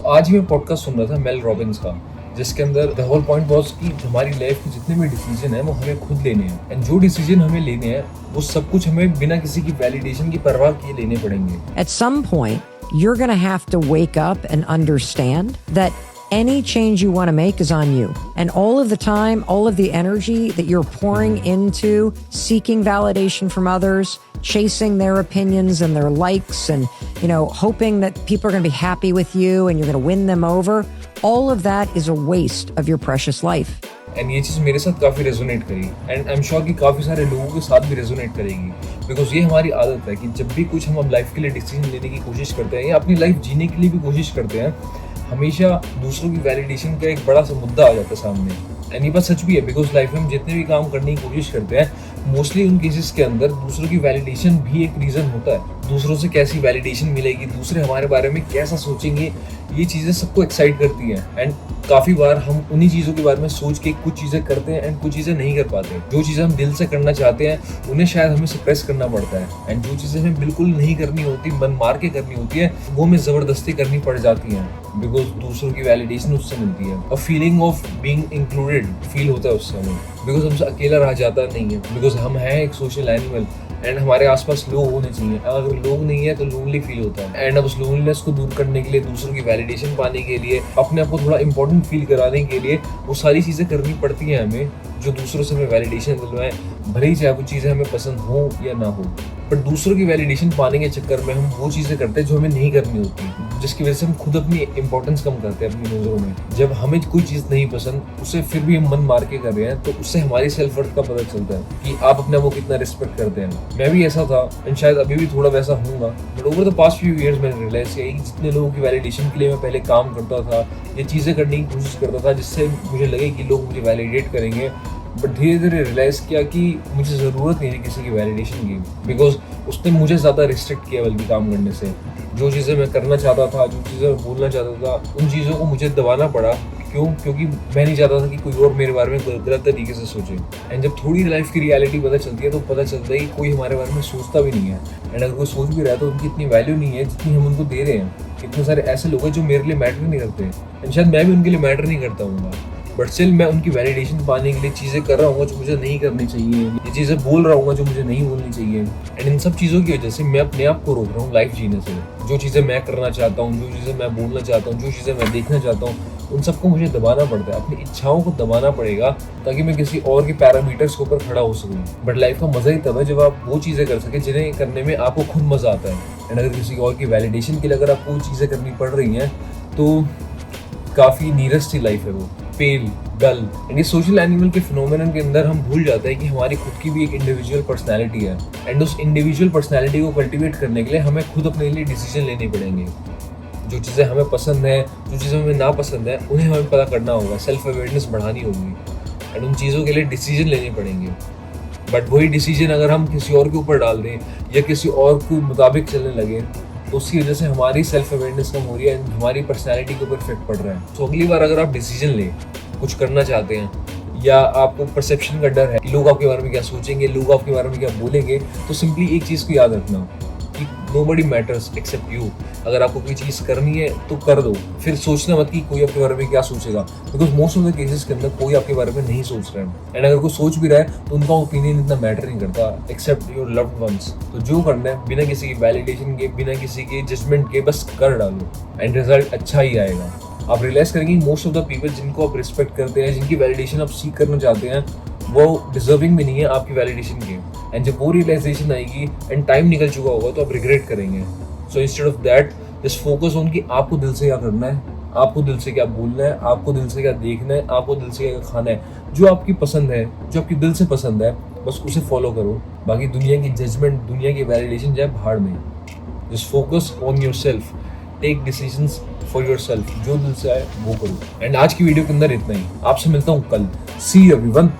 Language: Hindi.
आज ही मैं पॉडकास्ट सुन रहा था मेल रॉबिन्स का, जिसके अंदर द होल पॉइंट वाज कि हमारी लाइफ के जितने भी डिसीजन है वो हमें खुद लेने हैं, एंड जो डिसीजन हमें लेने हैं वो सब कुछ हमें बिना किसी की वैलिडेशन की परवाह किए लेने पड़ेंगे। At some point, you're going to have to wake up and understand that any change you want to make is on you. And all of the time, all of the energy that you're pouring into seeking validation from others, chasing their opinions and their likes and, hoping that people are going to be happy with you and you're going to win them over, all of that is a waste of your precious life. And ये चीज़ मेरे साथ काफ़ी रेजोनेट करी, एंड आई एम श्योर कि काफ़ी सारे लोगों के साथ भी रेजोनेट करेगी, बिकॉज ये हमारी आदत है कि जब भी कुछ हम लाइफ के लिए डिसीजन लेने की कोशिश करते हैं या अपनी लाइफ जीने के लिए भी कोशिश करते हैं, हमेशा दूसरों की वैलिडेशन का एक बड़ा सा मुद्दा आ जाता है सामने। एंड ये बात सच भी है, बिकॉज लाइफ में हम जितने भी काम करने की कोशिश करते हैं, मोस्टली उन केसेस के अंदर दूसरों की वैलिडेशन भी एक रीज़न होता है। दूसरों से कैसी वैलिडेशन मिलेगी, दूसरे हमारे बारे में कैसा सोचेंगे, ये चीज़ें सबको एक्साइट करती हैं। एंड काफ़ी बार हम उन्हीं चीज़ों के बारे में सोच के कुछ चीज़ें करते हैं एंड कुछ चीज़ें नहीं कर पाते। जो चीज़ें हम दिल से करना चाहते हैं उन्हें शायद हमें सप्रेस करना पड़ता है, एंड जो चीज़ें हमें बिल्कुल नहीं करनी होती, मन मार के करनी होती है, वो हमें ज़बरदस्ती करनी पड़ जाती हैं, बिकॉज दूसरों की वैलिडेशन उससे मिलती है। और feeling of being included feel होता है उससे हमें, बिकॉज हमसे अकेला रह जाता नहीं है, बिकॉज हम हैं एक सोशल एनिमल एंड हमारे आसपास लोग होने चाहिए। अगर लोग नहीं है तो लोनली फील होता है, एंड अब उस लोनलीनेस को दूर करने के लिए, दूसरों की वैलिडेशन पाने के लिए, अपने आप को थोड़ा इंपॉर्टेंट फील कराने के लिए वो सारी चीज़ें करनी पड़ती हैं हमें, जो दूसरों से हमें वैलिडेशन दिलवाएं, भले ही चाहे वो चीज़ें हमें पसंद हो या ना हो। बट दूसरों की वैलिडेशन पाने के चक्कर में हम वो चीज़ें करते हैं जो हमें नहीं करनी होती, जिसकी वजह से हम खुद अपनी इंपॉर्टेंस कम करते हैं अपनी नज़रों में। जब हमें कोई चीज़ नहीं पसंद, उसे फिर भी हम मन मार के कर रहे हैं, तो उससे हमारी सेल्फ वर्थ का पता चलता है कि आप अपने आप को कितना रिस्पेक्ट करते हैं। मैं भी ऐसा था एंड शायद अभी भी थोड़ा वैसा हूँगा, but over the past few years मैंने रियलाइज किया कि जितने लोगों की वैलिडेशन के लिए मैं पहले काम करता था, ये चीज़ें करने की कोशिश करता था जिससे मुझे लगे कि लोग मुझे वैलिडेट करेंगे, बट धीरे धीरे रियलाइज़ किया कि मुझे ज़रूरत नहीं है किसी की वैलिडेशन की, बिकॉज उसने मुझे ज़्यादा रिस्ट्रिक्ट किया बल्कि काम करने से। जो चीज़ें मैं करना चाहता था, जो चीज़ें मैं बोलना चाहता था, उन चीज़ों को मुझे दबाना पड़ा। क्यों? क्योंकि मैं नहीं चाहता था कि कोई और मेरे बारे में गलत तरीके से सोचे। एंड जब थोड़ी लाइफ की रियलिटी पता चलती है तो पता चलता है कि कोई हमारे बारे में सोचता भी नहीं है, एंड अगर कोई सोच भी रहा है तो उनकी इतनी वैल्यू नहीं है जितनी हम उनको दे रहे हैं। इतने सारे ऐसे लोग हैं जो मेरे लिए मैटर नहीं करते, एंड शायद मैं भी उनके लिए मैटर नहीं करता हूँ, बट स्टिल मैं उनकी वैलिडेशन पाने के लिए चीज़ें कर रहा हूँ जो मुझे नहीं करनी चाहिए, ये चीज़ें बोल रहा हूँ जो मुझे नहीं बोलनी चाहिए। एंड इन सब चीज़ों की वजह से मैं अपने आप को रोक रहा हूँ लाइफ जीने से। जो चीज़ें मैं करना चाहता हूँ, जो चीज़ें मैं बोलना चाहता हूँ, जो चीज़ें मैं देखना चाहता हूँ, उन सबको मुझे दबाना पड़ता है। अपनी इच्छाओं को दबाना पड़ेगा ताकि मैं किसी और के पैरामीटर्स के ऊपर खड़ा हो सकूँ। बट लाइफ का मज़ा ही तब है जब आप वो चीज़ें कर सकें जिन्हें करने में आपको खुद मज़ा आता है। एंड अगर किसी और की वैलिडेशन के लिए अगर आपको वो चीज़ें करनी पड़ रही हैं तो काफ़ी नीरस सी लाइफ है वो, पेल, डल। एंड ये सोशल एनिमल के फिनोमेनन के अंदर हम भूल जाते हैं कि हमारी खुद की भी एक इंडिविजुअल पर्सनैलिटी है, एंड उस इंडिविजुअल पर्सनैलिटी को कल्टिवेट करने के लिए हमें खुद अपने लिए डिसीजन लेने पड़ेंगे। जो चीज़ें हमें पसंद है, जो चीज़ें हमें नापसंद है, उन्हें हमें पता करना होगा, सेल्फ अवेयरनेस बढ़ानी होगी, एंड उन चीज़ों के लिए डिसीजन लेने पड़ेंगे। बट वही डिसीजन अगर हम किसी और के ऊपर डाल दें या किसी और के मुताबिक चलने लगे तो उसकी वजह से हमारी सेल्फ अवेयरनेस कम हो रही है, हमारी पर्सनैलिटी के ऊपर इफेक्ट पड़ रहा है। तो अगली बार अगर आप डिसीजन लें, कुछ करना चाहते हैं या आपको परसेप्शन का डर है कि लोग आपके बारे में क्या सोचेंगे, लोग आपके बारे में क्या बोलेंगे, तो सिंपली एक चीज़ को याद रखना कि नोबडी मैटर्स एक्सेप्ट यू। अगर आपको कोई चीज़ करनी है तो कर दो, फिर सोचना मत कि कोई आपके बारे में क्या सोचेगा, because most of the cases के अंदर कोई आपके बारे में नहीं सोच रहा है, एंड अगर कोई सोच भी रहा है तो उनका ओपिनियन इतना मैटर नहीं करता एक्सेप्ट योर लव्ड वंस। तो जो करना है बिना किसी की वैलिडेशन के, बिना किसी के जजमेंट के बस कर डालो, एंड रिजल्ट अच्छा ही आएगा। आप रियलाइज करेंगे मोस्ट ऑफ द पीपल जिनको आप रिस्पेक्ट करते हैं, जिनकी वैलिडेशन आप सीख करना चाहते हैं, वो डिजर्विंग भी नहीं है आपकी वैलिडेशन के। एंड जब वो रियलाइजेशन आएगी एंड टाइम निकल चुका होगा तो आप रिग्रेट करेंगे। So instead of that just focus on कि आपको दिल से क्या करना है, आपको दिल से क्या बोलना है, आपको दिल से क्या देखना है, आपको दिल से क्या खाना है। जो आपकी पसंद है, जो आपकी दिल से पसंद है, बस उसे फॉलो करो। बाकी दुनिया की जजमेंट, दुनिया की वैलिडेशन जाए भाड़ में। Just focus on yourself, take decisions for yourself, जो दिल से आए वो करो। एंड आज की वीडियो के अंदर इतना ही, आपसे मिलता हूँ कल। सी यू एवरीवन।